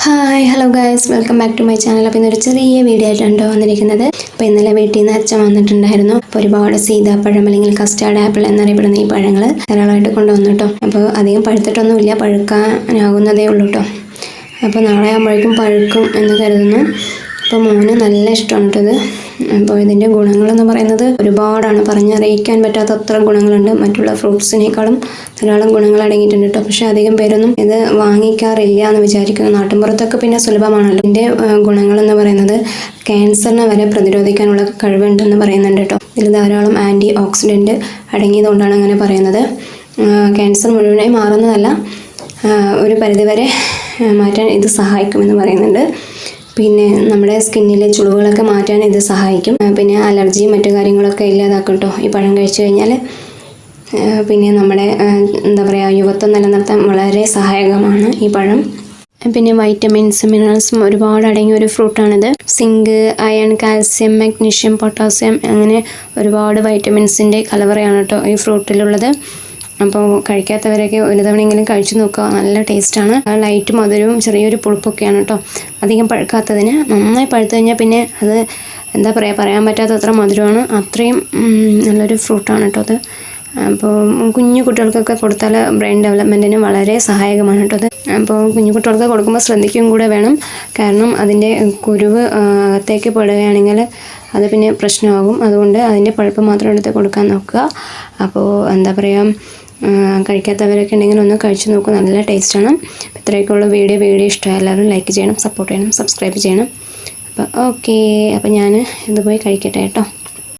Hi hello guys, welcome back to my channel. അപ്പോൾ ഇന്നൊരു ചെറിയ വീഡിയോ ആയിട്ടാണ് വന്നിരിക്കുന്നത്. അപ്പോൾ ഇന്നലെ വീട്ടിൽ നിന്ന് അച്ഛൻ വന്നിട്ടുണ്ടായിരുന്നു. അപ്പോൾ ഒരുപാട് സീതാപ്പഴം അല്ലെങ്കിൽ കസ്റ്റാർഡ് ആപ്പിൾ എന്നറിയപ്പെടുന്ന ഈ പഴങ്ങൾ ധാരാളമായിട്ട് കൊണ്ടുവന്നു കേട്ടോ. അപ്പോൾ അധികം പഴുത്തിട്ടൊന്നുമില്ല, പഴുക്കാനാകുന്നതേ ഉള്ളൂ കേട്ടോ. അപ്പോൾ നാളെ ആകുമ്പോഴേക്കും പഴുക്കും എന്ന് കരുതുന്നു. അപ്പോൾ മോന് നല്ല ഇഷ്ടമാണ് കേട്ടത്. അപ്പോൾ ഇതിൻ്റെ ഗുണങ്ങളെന്ന് പറയുന്നത് ഒരുപാടാണ്, പറഞ്ഞറിയിക്കാൻ പറ്റാത്ത അത്ര ഗുണങ്ങളുണ്ട്. മറ്റുള്ള ഫ്രൂട്ട്സിനേക്കാളും ധാരാളം ഗുണങ്ങൾ അടങ്ങിയിട്ടുണ്ട് കേട്ടോ. പക്ഷേ അധികം പേരൊന്നും ഇത് വാങ്ങിക്കാറില്ല എന്ന് വിചാരിക്കുന്നു. നാട്ടിൻപുറത്തൊക്കെ പിന്നെ സുലഭമാണല്ലോ. ഇതിൻ്റെ ഗുണങ്ങളെന്ന് പറയുന്നത് ക്യാൻസറിനെ വരെ പ്രതിരോധിക്കാനുള്ള കഴിവുണ്ടെന്ന് പറയുന്നുണ്ട് കേട്ടോ. ഇതിൽ ധാരാളം ആൻറ്റി ഓക്സിഡൻറ്റ് അടങ്ങിയതുകൊണ്ടാണ് അങ്ങനെ പറയുന്നത്. ക്യാൻസർ മുഴുവനായി മാറുന്നതല്ല, ഒരു പരിധിവരെ മാറ്റാൻ ഇത് സഹായിക്കുമെന്ന് പറയുന്നുണ്ട്. പിന്നെ നമ്മുടെ സ്കിന്നിലെ ചുളിവുകളൊക്കെ മാറ്റാൻ ഇത് സഹായിക്കും. പിന്നെ അലർജി മറ്റു കാര്യങ്ങളൊക്കെ ഇല്ലാതാക്കും കേട്ടോ ഈ പഴം കഴിച്ചു കഴിഞ്ഞാൽ. പിന്നെ നമ്മുടെ എന്താ പറയുക, യുവത്വം നിലനിർത്താൻ വളരെ സഹായകമാണ് ഈ പഴം. പിന്നെ വൈറ്റമിൻസ് മിനറൽസും ഒരുപാട് അടങ്ങിയ ഒരു ഫ്രൂട്ടാണിത്. Zinc, iron, calcium, magnesium, potassium അങ്ങനെ ഒരുപാട് വൈറ്റമിൻസിൻ്റെ കലവറയാണ് കേട്ടോ ഈ ഫ്രൂട്ടിലുള്ളത്. അപ്പോൾ കഴിക്കാത്തവരൊക്കെ ഒരു തവണയെങ്കിലും കഴിച്ചു നോക്കുക, നല്ല ടേസ്റ്റാണ്. ലൈറ്റ് മധുരവും ചെറിയൊരു പുളിപ്പൊക്കെയാണ് കേട്ടോ. അധികം പഴുക്കാത്തതിന്. നന്നായി പഴുത്തു കഴിഞ്ഞാൽ പിന്നെ അത് എന്താ പറയുക, പറയാൻ പറ്റാത്തത്ര മധുരമാണ്. അത്രയും നല്ലൊരു ഫ്രൂട്ടാണ് കേട്ടോ അത്. അപ്പോൾ കുഞ്ഞു കുട്ടികൾക്കൊക്കെ കൊടുത്താൽ ബ്രെയിൻ ഡെവലപ്മെൻറ്റിന് വളരെ സഹായകമാണ് കേട്ടോ അത്. അപ്പോൾ കുഞ്ഞു കുട്ടികൾക്ക് കൊടുക്കുമ്പോൾ ശ്രദ്ധിക്കുകയും കൂടെ വേണം. കാരണം അതിൻ്റെ കുരുവ് അകത്തേക്ക് പെടുകയാണെങ്കിൽ അത് പിന്നെ പ്രശ്നമാകും. അതുകൊണ്ട് അതിൻ്റെ പഴുപ്പ് മാത്രം എടുത്ത് കൊടുക്കാൻ നോക്കുക. അപ്പോൾ എന്താ പറയുക, കഴിക്കാത്തവരൊക്കെ ഉണ്ടെങ്കിൽ ഒന്ന് കഴിച്ചു നോക്കുക, നല്ല ടേസ്റ്റാണ്. ഇത്രയൊക്കെയുള്ള വീഡിയോ ഇഷ്ടമായി എല്ലാവരും ലൈക്ക് ചെയ്യണം, സപ്പോർട്ട് ചെയ്യണം, സബ്സ്ക്രൈബ് ചെയ്യണം. അപ്പോൾ ഓക്കെ, അപ്പോൾ ഞാൻ ഇത് പോയി കഴിക്കട്ടെ കേട്ടോ.